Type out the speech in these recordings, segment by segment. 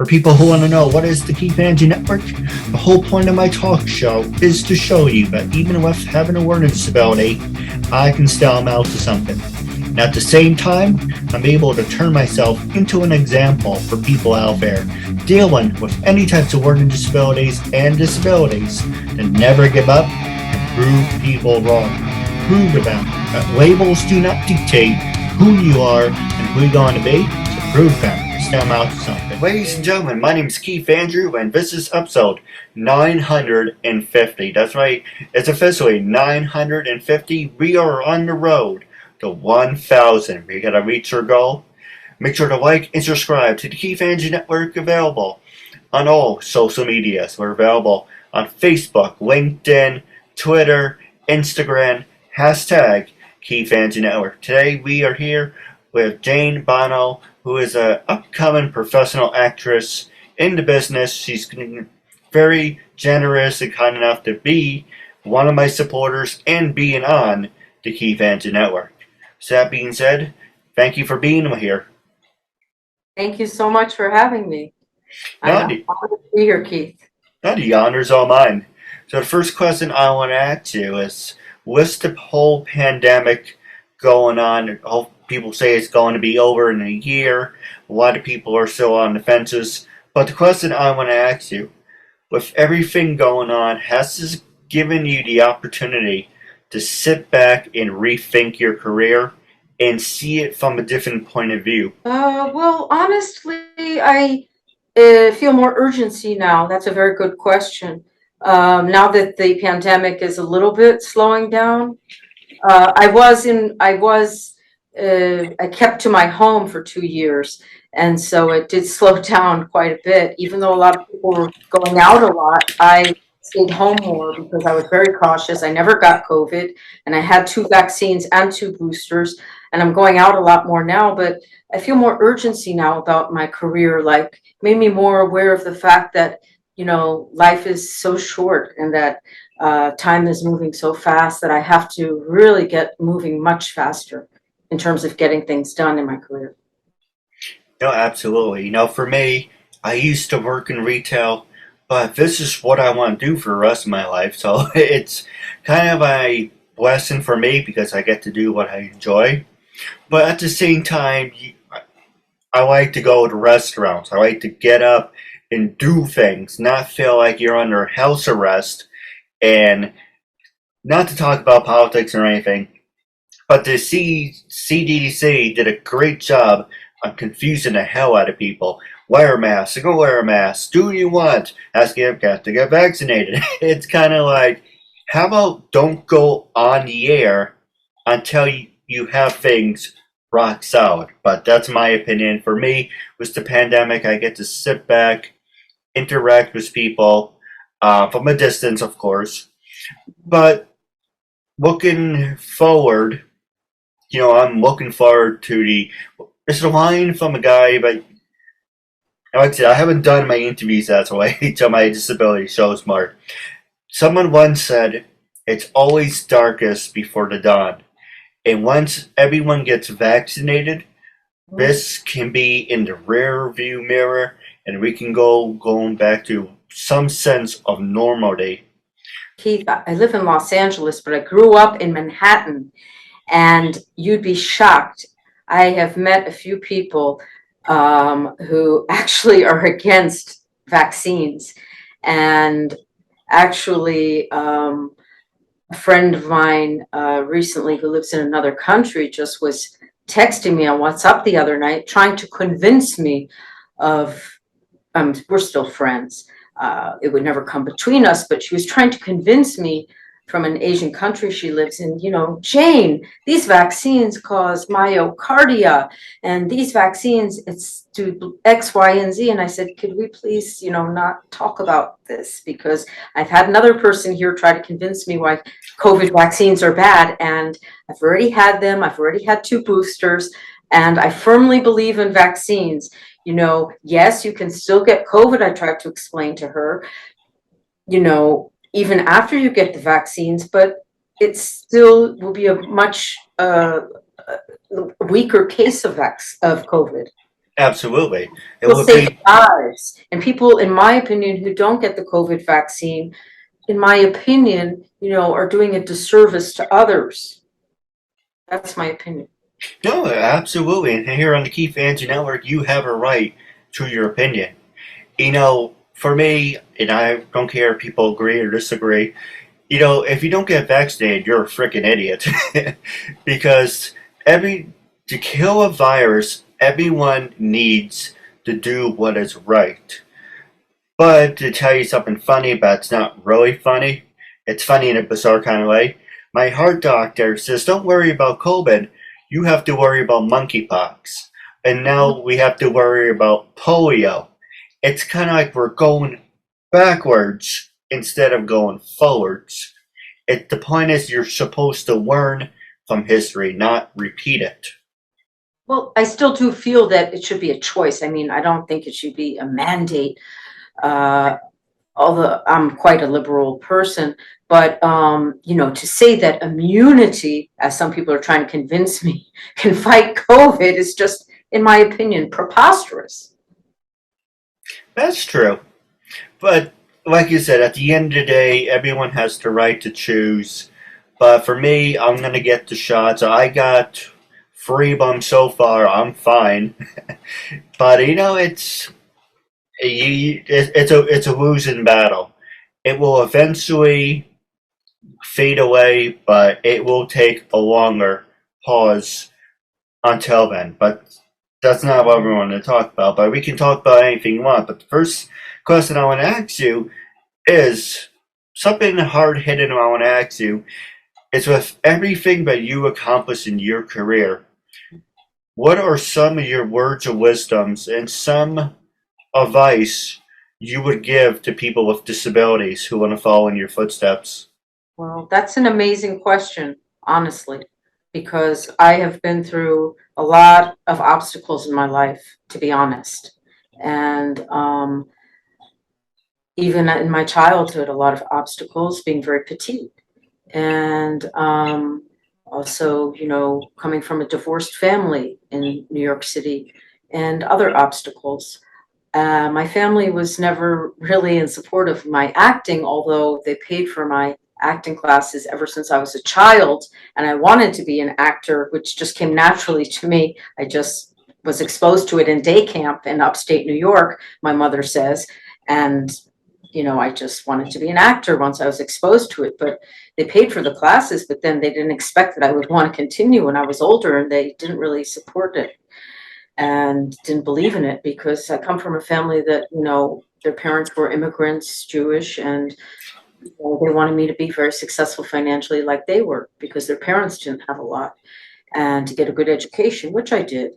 For people who want to know what is the KeithAndrewNetwork, the whole point of my talk show is to show you that even with having a learning disability, I can still amount to something. And at the same time, I'm able to turn myself into an example for people out there dealing with any types of learning disabilities and disabilities to never give up and prove people wrong. Prove to them that labels do not dictate who you are and who you're going to be, so prove them. Still amount to something. Ladies and gentlemen, my name is Keith Andrew, and this is episode 950. That's right, it's officially 950. We are on the road to 1,000. We gotta reach our goal. Make sure to like and subscribe to the Keith Andrew Network, available on all social medias. We're available on Facebook, LinkedIn, Twitter, Instagram, hashtag Keith Andrew Network. Today we are here with Jane Bonem, who is an upcoming professional actress in the business. She's very generous and kind enough to be one of my supporters and being on the Keith Andrew Network. So that being said, thank you for being here. Thank you so much for having me. I'm honored to be here, Keith. The honor's all mine. So the first question I want to ask you is, with the whole pandemic going on, people say it's going to be over in a year. A lot of people are still on the fences. But the question I want to ask you, with everything going on, has this given you the opportunity to sit back and rethink your career and see it from a different point of view? Well, honestly, I feel more urgency now. That's a very good question. Now that the pandemic is a little bit slowing down, I kept to my home for 2 years, and so it did slow down quite a bit. Even though a lot of people were going out a lot, I stayed home more because I was very cautious. I never got COVID, and I had 2 vaccines and 2 boosters, and I'm going out a lot more now, but I feel more urgency now about my career, like made me more aware of the fact that, you know, life is so short and that time is moving so fast that I have to really get moving much faster in terms of getting things done in my career. No, absolutely. You know, for me, I used to work in retail, but this is what I want to do for the rest of my life. So it's kind of a blessing for me because I get to do what I enjoy. But at the same time, I like to go to restaurants. I like to get up and do things, not feel like you're under house arrest. And not to talk about politics or anything, but the CDC did a great job on confusing the hell out of people. Wear a mask, go wear a mask. Do what you want. Ask you have to get vaccinated. It's kind of like, how about don't go on the air until you have things rock solid? But that's my opinion. For me, with the pandemic, I get to sit back, interact with people from a distance, of course. But looking forward, you know, I'm looking forward to it's a line from a guy, but like I said, I haven't done my interviews that way till my disability shows more. Someone once said, it's always darkest before the dawn. And once everyone gets vaccinated, this can be in the rear view mirror, and we can going back to some sense of normality. Keith, I live in Los Angeles, but I grew up in Manhattan, and you'd be shocked. I have met a few people who actually are against vaccines, and actually a friend of mine recently who lives in another country just was texting me on WhatsApp the other night trying to convince me of, we're still friends, it would never come between us, but she was trying to convince me from an Asian country she lives in, you know, Jane, these vaccines cause myocardia, and these vaccines, it's do X, Y, and Z. And I said, could we please, you know, not talk about this? Because I've had another person here try to convince me why COVID vaccines are bad, and I've already had them. I've already had 2 boosters, and I firmly believe in vaccines. You know, yes, you can still get COVID. I tried to explain to her, you know, even after you get the vaccines, but it still will be a much weaker case of COVID. Absolutely. It Will would save be lives. And people, in my opinion, who don't get the COVID vaccine, in my opinion, are doing a disservice to others. That's my opinion. no, absolutely. And here on the Keith Andrew Network, you have a right to your opinion. For me, and I don't care if people agree or disagree, if you don't get vaccinated, you're a freaking idiot. Because every to kill a virus, everyone needs to do what is right. But to tell you something funny, but it's not really funny, it's funny in a bizarre kind of way. My heart doctor says, don't worry about COVID, you have to worry about monkeypox. And now we have to worry about polio. It's kind of like we're going backwards instead of going forwards. The point is, you're supposed to learn from history, not repeat it. Well, I still do feel that it should be a choice. I mean, I don't think it should be a mandate. Uh, Although I'm quite a liberal person, but to say that immunity, as some people are trying to convince me, can fight COVID is just, in my opinion, preposterous. That's true. But like you said, at the end of the day, everyone has the right to choose. But for me, I'm gonna get the shots. I got free bum so far. I'm fine. But it's a losing battle. It will eventually fade away, but it will take a longer pause until then. But that's not what we want to talk about. But we can talk about anything you want. But the first question I want to ask you is something hard hitting I want to ask you is, with everything that you accomplished in your career, what are some of your words of wisdoms and some advice you would give to people with disabilities who want to follow in your footsteps? Well, that's an amazing question, honestly, because I have been through a lot of obstacles in my life, to be honest. And even in my childhood, a lot of obstacles, being very petite. And also, coming from a divorced family in New York City and other obstacles. My family was never really in support of my acting, although they paid for my acting classes ever since I was a child. And I wanted to be an actor, which just came naturally to me. I just was exposed to it in day camp in upstate New York, my mother says. And I just wanted to be an actor once I was exposed to it. But they paid for the classes, but then they didn't expect that I would want to continue when I was older, and they didn't really support it and didn't believe in it, because I come from a family that, their parents were immigrants, Jewish, and they wanted me to be very successful financially like they were, because their parents didn't have a lot, and to get a good education, which I did.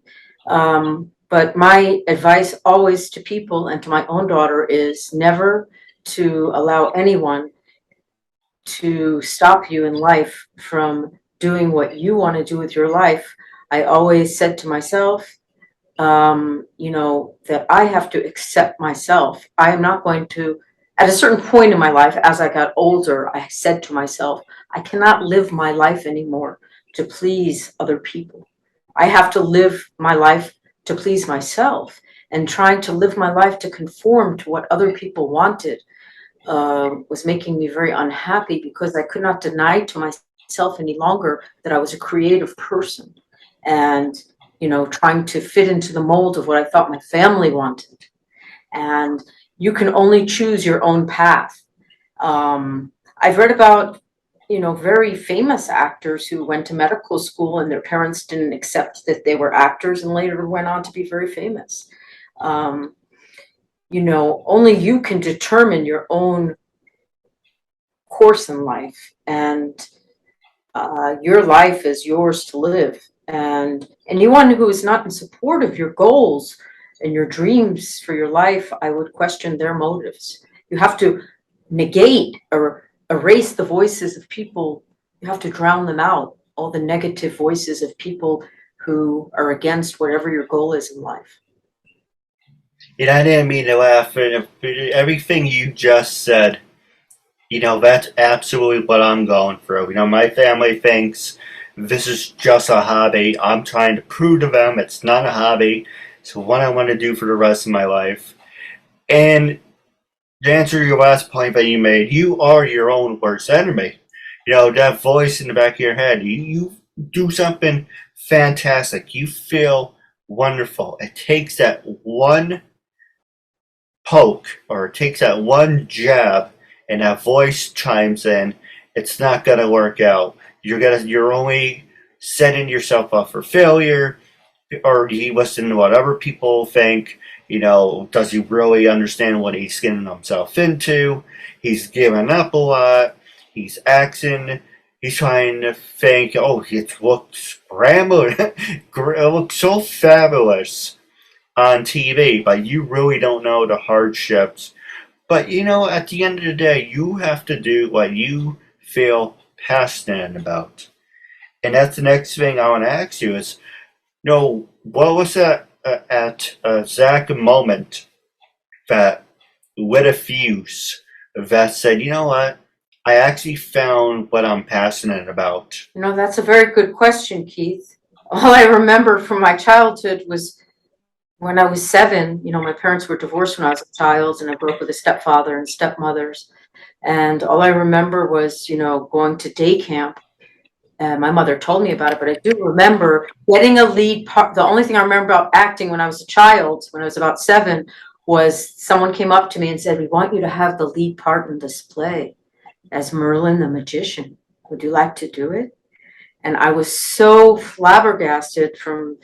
But my advice always to people and to my own daughter is never to allow anyone to stop you in life from doing what you want to do with your life. I always said to myself, that I have to accept myself. I am not going to, at a certain point in my life, as I got older, I said to myself, I cannot live my life anymore to please other people. I have to live my life to please myself, and trying to live my life to conform to what other people wanted was making me very unhappy, because I could not deny to myself any longer that I was a creative person, and trying to fit into the mold of what I thought my family wanted. And you can only choose your own path. I've read about very famous actors who went to medical school and their parents didn't accept that they were actors, and later went on to be very famous. Only you can determine your own course in life, and your life is yours to live. And anyone who is not in support of your goals and your dreams for your life, I would question their motives. You have to negate or erase the voices of people. You have to drown them out, all the negative voices of people who are against whatever your goal is in life. I didn't mean to laugh. And everything you just said, that's absolutely what I'm going through. My family thinks this is just a hobby. I'm trying to prove to them it's not a hobby. It's what I want to do for the rest of my life. And to answer your last point that you made, you are your own worst enemy. That voice in the back of your head, you do something fantastic. You feel wonderful. It takes that one poke, or it takes that one jab, and that voice chimes in. It's not going to work out. You're only setting yourself up for failure, or you listen to what other people think. Does he really understand what he's getting himself into? He's giving up a lot. He's acting. He's trying to think, oh, it looks it looks so fabulous on TV, but you really don't know the hardships. But at the end of the day, you have to do what you feel passionate about. And that's the next thing I want to ask you is, what was that at exact moment that lit a fuse that said, you know what, I actually found what I'm passionate about? That's a very good question, Keith. All I remember from my childhood was when I was 7. My parents were divorced when I was a child, and I grew up with a stepfather and stepmothers. And all I remember was, going to day camp. My mother told me about it, but I do remember getting a lead part. The only thing I remember about acting when I was a child, when I was about 7, was someone came up to me and said, "We want you to have the lead part in this play as Merlin the magician. Would you like to do it?" And I was so flabbergasted from,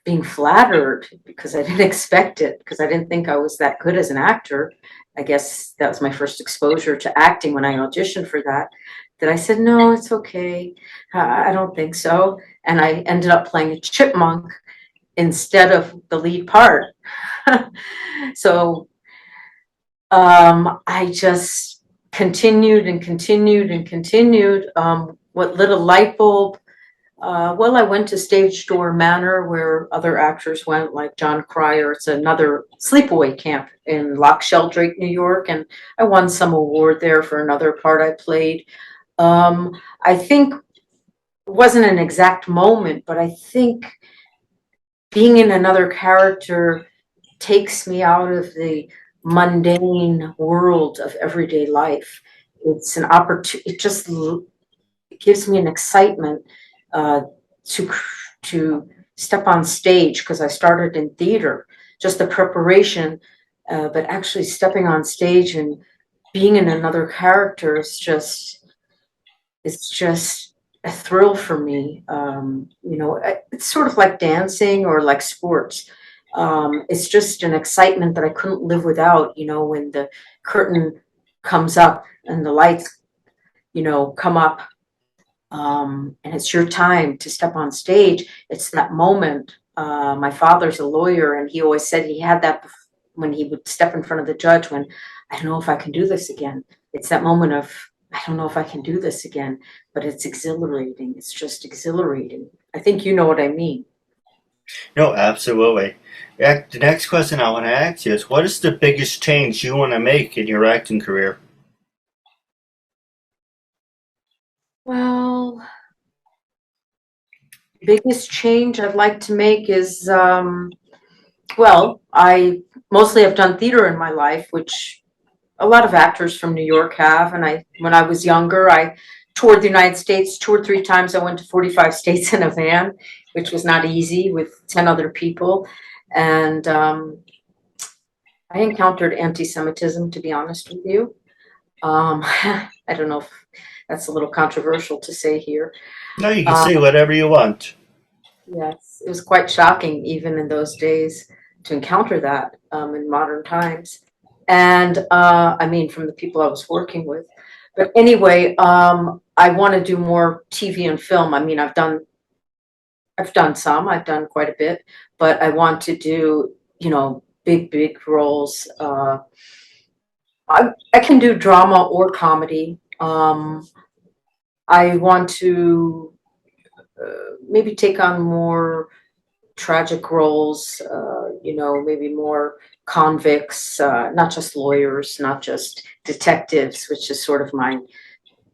being flattered, because I didn't expect it, because I didn't think I was that good as an actor. I guess that was my first exposure to acting when I auditioned for that. That I said, "No, it's okay. I don't think so." And I ended up playing a chipmunk instead of the lead part. So I just continued and continued and continued. What lit a light bulb? Well, I went to Stage Door Manor, where other actors went, like John Cryer. It's another sleepaway camp in Loch Sheldrake, New York, and I won some award there for another part I played. I think it wasn't an exact moment, but I think being in another character takes me out of the mundane world of everyday life. It's an opportunity. It gives me an excitement to step on stage, because I started in theater. Just the preparation, but actually stepping on stage and being in another character is just a thrill for me. It's sort of like dancing or like sports. It's just an excitement that I couldn't live without. When the curtain comes up and the lights, come up, and it's your time to step on stage. It's that moment. My father's a lawyer, and he always said he had that when he would step in front of the judge, when, "I don't know if I can do this again." It's that moment of, "I don't know if I can do this again," but it's exhilarating. It's just exhilarating. I think you know what I mean. No, absolutely. The next question I want to ask you is, what is the biggest change you want to make in your acting career? Well, biggest change I'd like to make is, well, I mostly have done theater in my life, which a lot of actors from New York have. And when I was younger, I toured the United States 2 or 3 times. I went to 45 states in a van, which was not easy, with 10 other people. And I encountered anti-Semitism, to be honest with you. I don't know if that's a little controversial to say here. No, you can say whatever you want. Yes, it was quite shocking, even in those days, to encounter that in modern times. And I mean, from the people I was working with. But anyway, I want to do more TV and film. I mean, I've done some. I've done quite a bit, but I want to do, big roles. I can do drama or comedy. I want to maybe take on more tragic roles, maybe more convicts, not just lawyers, not just detectives, which is sort of my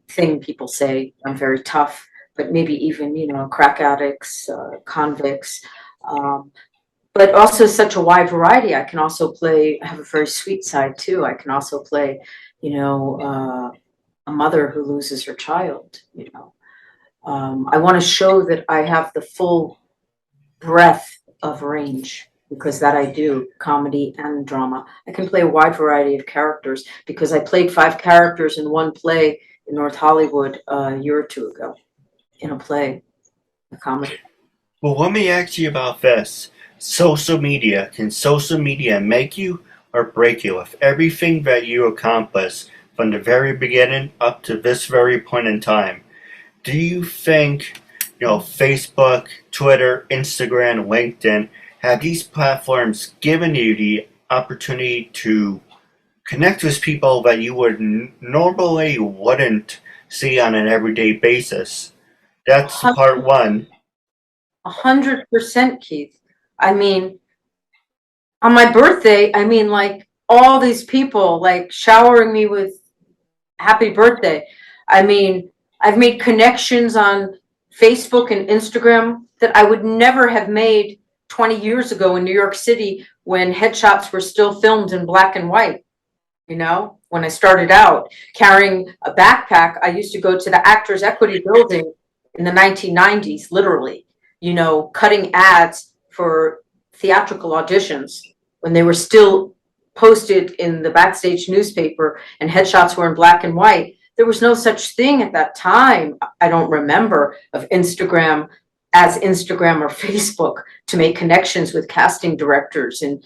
thing. People say I'm very tough, but maybe even, crack addicts, convicts, but also such a wide variety. I can also play, I have a very sweet side too. I can also play, a mother who loses her child, I want to show that I have the full breadth of range, because that I do, comedy and drama. I can play a wide variety of characters because I played 5 characters in one play in North Hollywood a year or 2 ago, in a play, a comedy. Well, let me ask you about this. Social media. Can social media make you or break you with everything that you accomplish from the very beginning up to this very point in time? Do you think, Facebook, Twitter, Instagram, LinkedIn, have these platforms given you the opportunity to connect with people that you would normally wouldn't see on an everyday basis? That's part one. 100%, Keith. I mean, on my birthday, like all these people like showering me with happy birthday. I mean, I've made connections on Facebook and Instagram that I would never have made 20 years ago in New York City when headshots were still filmed in black and white. When I started out carrying a backpack, I used to go to the Actors Equity Building in the 1990s, literally, cutting ads for theatrical auditions when they were still posted in the Backstage newspaper and headshots were in black and white. There was no such thing at that time, I don't remember, of Instagram or Facebook to make connections with casting directors in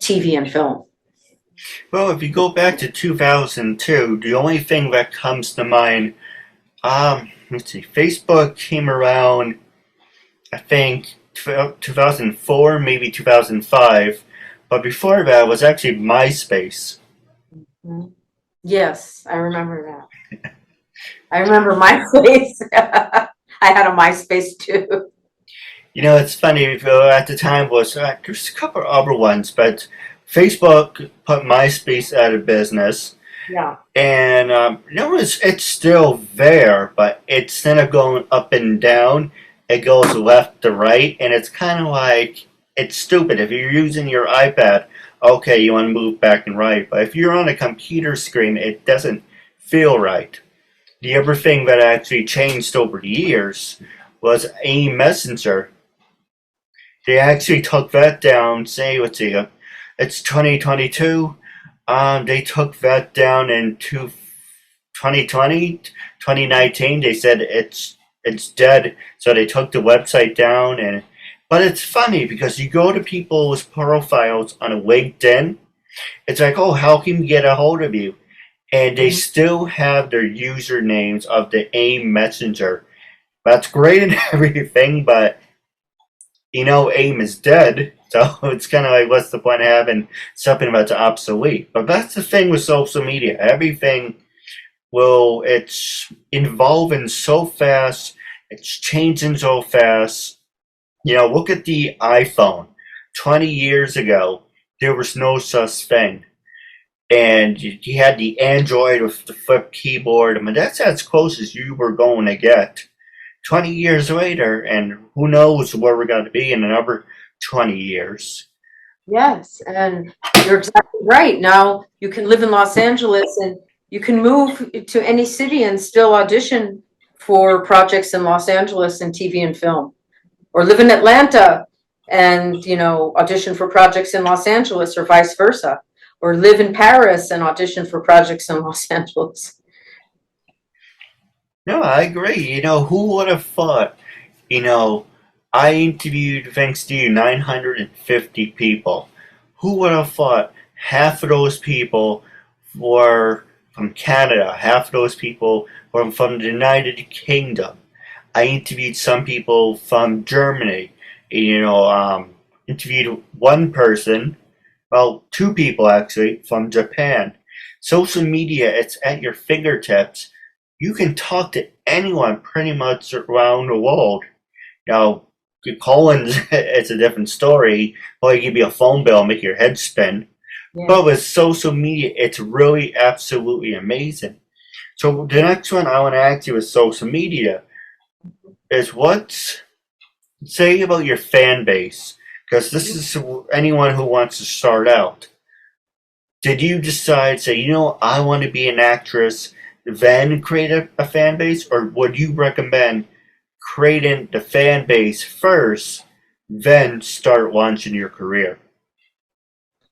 TV and film. Well, if you go back to 2002, the only thing that comes to mind, let's see, Facebook came around, I think, 2004, maybe 2005, but before that was actually MySpace. Mm-hmm. Yes, I remember that. I remember MySpace. I had a MySpace too. It's funny, at the time there's a couple of other ones, but Facebook put MySpace out of business. Yeah. And it's still there, but instead of going up and down, it goes left to right, and it's kind of like it's stupid. If you're using your iPad, okay, you want to move back and right, but if you're on a computer screen, it doesn't feel right. The other thing that actually changed over the years was AIM Messenger. They actually took that down. Say, let's see, it's 2022. They took that down in 2020, 2019. They said it's dead, so they took the website down. But it's funny because you go to people's profiles on LinkedIn. It's like, oh, how can we get a hold of you? And they still have their usernames of the AIM Messenger. That's great and everything, but AIM is dead, so it's kind of like, what's the point of having something that's obsolete? But that's the thing with social media. Everything it's evolving so fast, it's changing so fast. Look at the iPhone. 20 years ago, there was no such thing. And you had the Android with the flip keyboard. I mean, that's as close as you were going to get. 20 years later, and who knows where we're going to be in another 20 years. Yes, and you're exactly right. Now you can live in Los Angeles and you can move to any city and still audition for projects in Los Angeles in TV and film, or live in Atlanta and audition for projects in Los Angeles, or vice versa, or live in Paris and audition for projects in Los Angeles. No, I agree. Who would have thought? I interviewed, thanks to you, 950 people. Who would have thought half of those people were from Canada, half of those people were from the United Kingdom? I interviewed some people from Germany. Interviewed one person, well, 2 people actually, from Japan. Social media, it's at your fingertips. You can talk to anyone pretty much around the world. Collins, it's a different story. Probably give you a phone bill, make your head spin. Yeah. But with social media, it's really absolutely amazing. So the next one I want to ask you is social media. is what's say about your fan base, because this is anyone who wants to start out. Did you decide, say, I want to be an actress, then create a fan base, or would you recommend creating the fan base first, then start launching your career?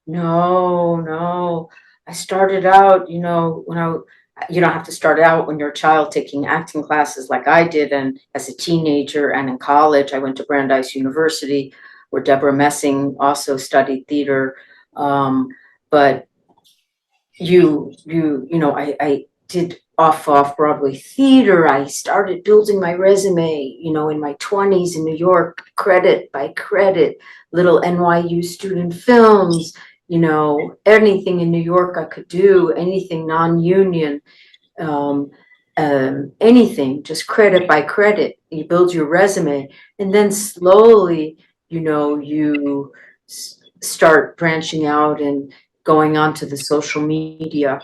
No, no. I started out, you don't have to start out when you're a child taking acting classes like I did. And as a teenager and in college, I went to Brandeis University where Deborah Messing also studied theater. But I did off Broadway theater. I started building my resume, in my 20s in New York, credit by credit, little NYU student films, anything in New York I could do, anything non-union, um, anything, just credit by credit. You build your resume, and then slowly, you start branching out and going onto the social media.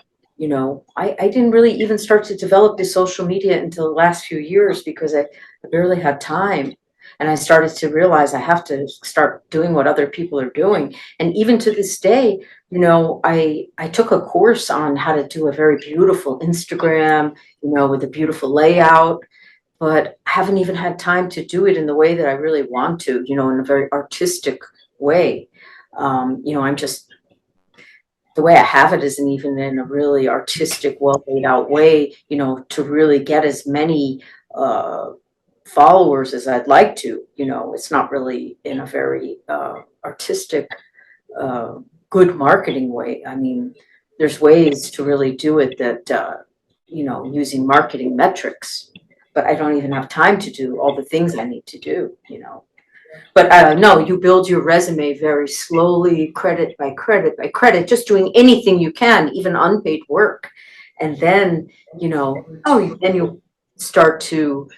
I didn't really even start to develop the social media until the last few years because I barely had time. And I started to realize I have to start doing what other people are doing. And even to this day, I took a course on how to do a very beautiful Instagram, with a beautiful layout, but I haven't even had time to do it in the way that I really want to, in a very artistic way. I'm just the way I have it isn't even in a really artistic, well laid out way, to really get as many followers as I'd like to. It's not really in a very artistic, good marketing way. I mean, there's ways to really do it that, using marketing metrics, but I don't even have time to do all the things I need to do. But no, you build your resume very slowly, credit by credit by credit, just doing anything you can, even unpaid work. And then, then you start to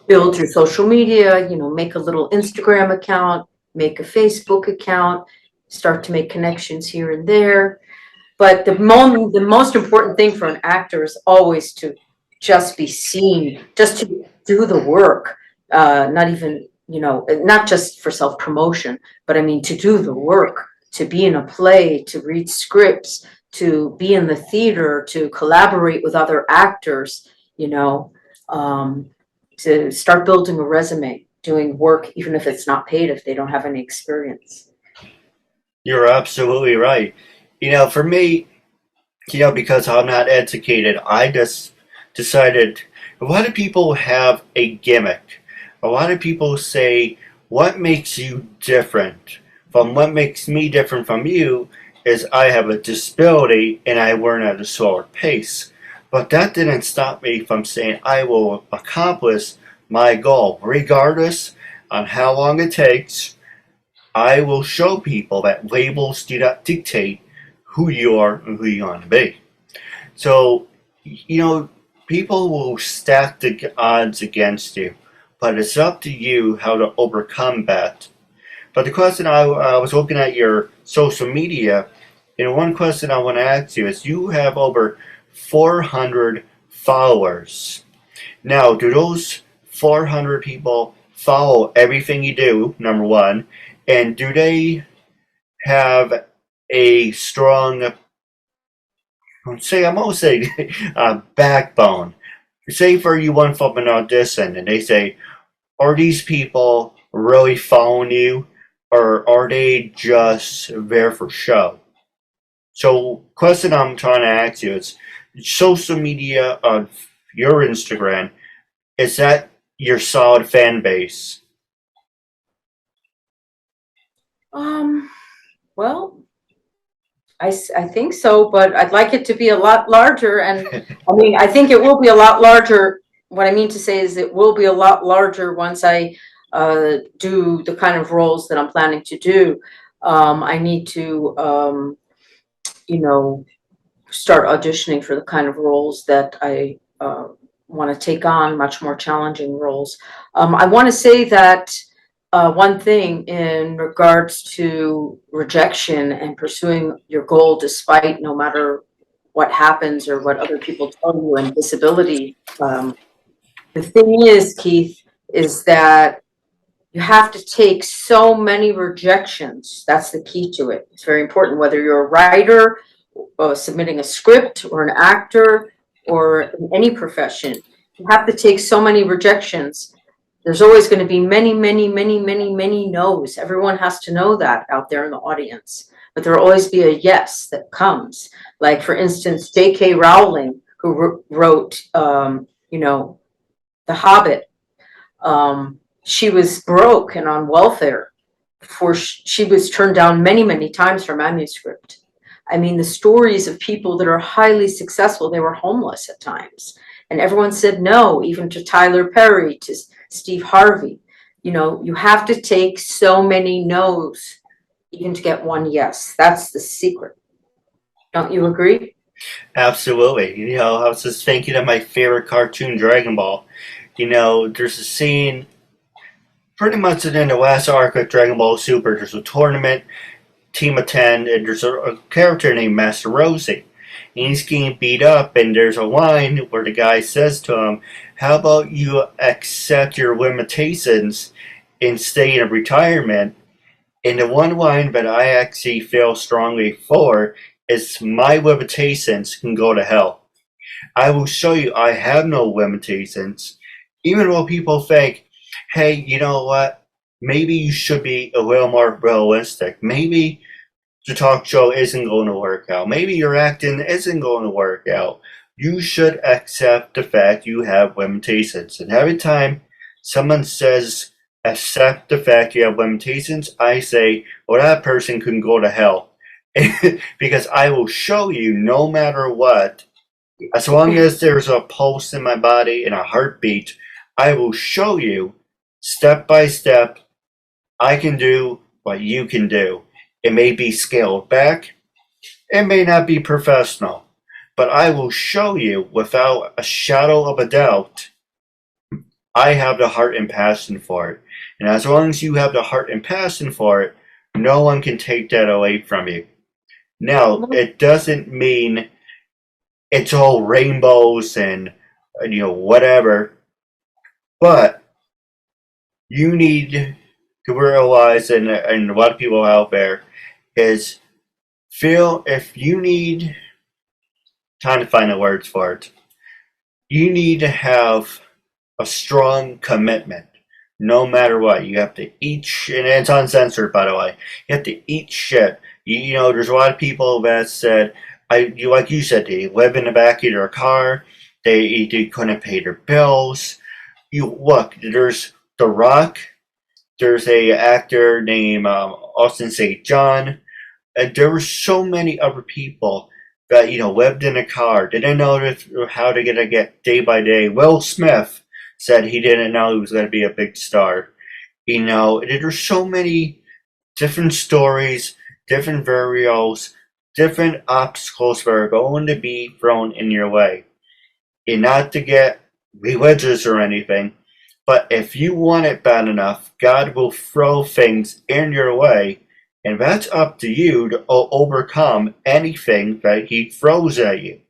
build your social media, make a little Instagram account, make a Facebook account, start to make connections here and there. But the most important thing for an actor is always to just be seen, just to do the work, not even, not just for self-promotion, but I mean, to do the work, to be in a play, to read scripts, to be in the theater, to collaborate with other actors, to start building a resume, doing work, even if it's not paid, if they don't have any experience. You're absolutely right. For me, because I'm not educated, I just decided a lot of people have a gimmick. A lot of people say, what makes you different from what makes me different from you is I have a disability and I learn at a slower pace. But that didn't stop me from saying I will accomplish my goal, regardless on how long it takes. I will show people that labels do not dictate who you are and who you want to be. So, people will stack the odds against you, but it's up to you how to overcome that. But the question I was looking at your social media, one question I want to ask you is you have over 400 followers. Now, do those 400 people follow everything you do, number one, and do they have a strong, I'm almost saying, backbone? Say for you went from an audition and they say, are these people really following you or are they just there for show? So, question I'm trying to ask you is social media on your Instagram, is that your solid fan base? Well, I think so, but I'd like it to be a lot larger. And I mean, I think it will be a lot larger. What I mean to say is it will be a lot larger once I do the kind of roles that I'm planning to do. I need to, start auditioning for the kind of roles that I want to take on, much more challenging roles. I want to say that one thing in regards to rejection and pursuing your goal despite no matter what happens or what other people tell you, and disability The thing is, Keith, is that you have to take so many rejections. That's the key to it. It's very important, whether you're a writer, submitting a script, or an actor, or in any profession. You have to take so many rejections. There's always going to be many, many, many, many, many no's. Everyone has to know that out there in the audience. But there will always be a yes that comes. Like, for instance, J.K. Rowling, who wrote, you know, The Hobbit. She was broke and on welfare before she was turned down many, many times for manuscript. I mean, the stories of people that are highly successful, they were homeless at times. And everyone said no, even to Tyler Perry, to Steve Harvey. You know, you have to take so many no's even to get one yes. That's the secret. Don't you agree? Absolutely. You know, I was just thinking of my favorite cartoon, Dragon Ball. You know, there's a scene pretty much in the last arc of Dragon Ball Super. There's a tournament, team of 10, and there's a character named Master Rosie. And he's getting beat up, and there's a line where the guy says to him, how about you accept your limitations and stay in retirement? And the one line that I actually feel strongly for is my limitations can go to hell. I will show you I have no limitations. Even though people think, hey, you know what? Maybe you should be a little more realistic. Maybe the talk show isn't going to work out. Maybe your acting isn't going to work out. You should accept the fact you have limitations. And every time someone says, accept the fact you have limitations, I say, well, that person can go to hell. Because I will show you no matter what, as long as there's a pulse in my body and a heartbeat, I will show you step by step I can do what you can do. It may be scaled back, it may not be professional, but I will show you without a shadow of a doubt I have the heart and passion for it. And as long as you have the heart and passion for it, no one can take that away from you. Now, it doesn't mean it's all rainbows and, you know, whatever, but you need to realize, and a lot of people out there, is feel if you need time to find the words for it, you need to have a strong commitment. No matter what, you have to eat shit, and it's uncensored, by the way. You have to eat shit. You know, there's a lot of people that said, like you said, they live in the back of their car. They couldn't pay their bills. You look. There's The Rock. There's a actor named Austin St. John. And there were so many other people that, you know, lived in a car, didn't know how to get day by day. Will Smith said he didn't know he was going to be a big star. You know, there's so many different stories, different variables, different obstacles that are going to be thrown in your way. And not to get religious or anything, but if you want it bad enough, God will throw things in your way, and that's up to you to overcome anything that He throws at you.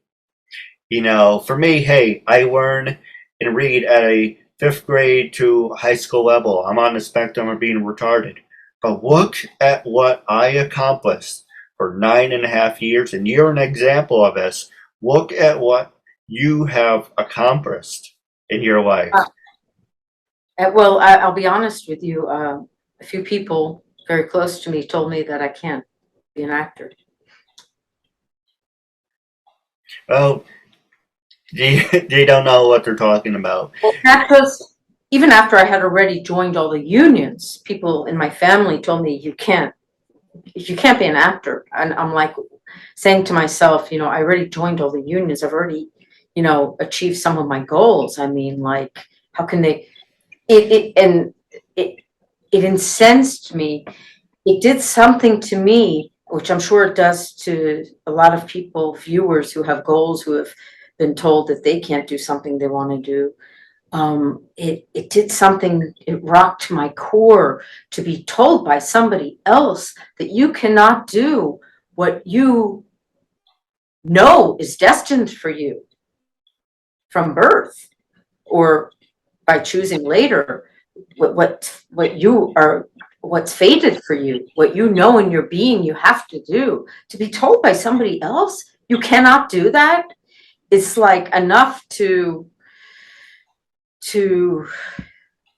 You know, for me, hey, I learn and read at a 5th grade to high school level. I'm on the spectrum of being retarded. But look at what I accomplished for 9.5 years, and you're an example of this. Look at what you have accomplished in your life. Well, I'll be honest with you. A few people very close to me told me that I can't be an actor. Well, they don't know what they're talking about. Well, because even after I had already joined all the unions, people in my family told me, you can't be an actor. And I'm like saying to myself, you know, I already joined all the unions. I've already, you know, achieved some of my goals. I mean, like, how can they? It incensed me. It did something to me, which I'm sure it does to a lot of people, viewers who have goals, who have been told that they can't do something they want to do. It did something, it rocked my core to be told by somebody else that you cannot do what you know is destined for you from birth, or by choosing later what you are, what's fated for you, what you know in your being you have to do. To be told by somebody else you cannot do that, it's like enough to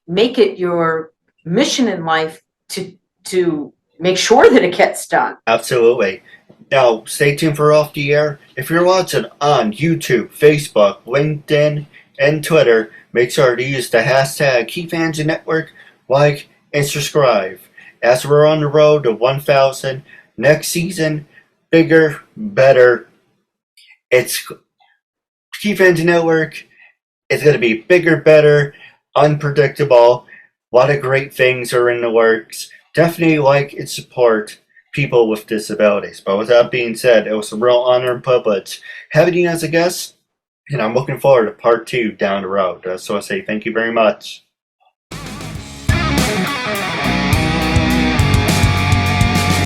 make it your mission in life to make sure that it gets done. Absolutely. Now, stay tuned for Off the Air. If you're watching on YouTube, Facebook, LinkedIn, and Twitter, make sure to use the hashtag KeithAndrewNetWork, like, and subscribe. As we're on the road to 1,000 next season, bigger, better. It's KeithAndrewNetWork. It's going to be bigger, better, unpredictable. A lot of great things are in the works. Definitely like and support people with disabilities. But with that being said, it was a real honor and privilege having you as a guest, and I'm looking forward to part 2 down the road. So I say thank you very much.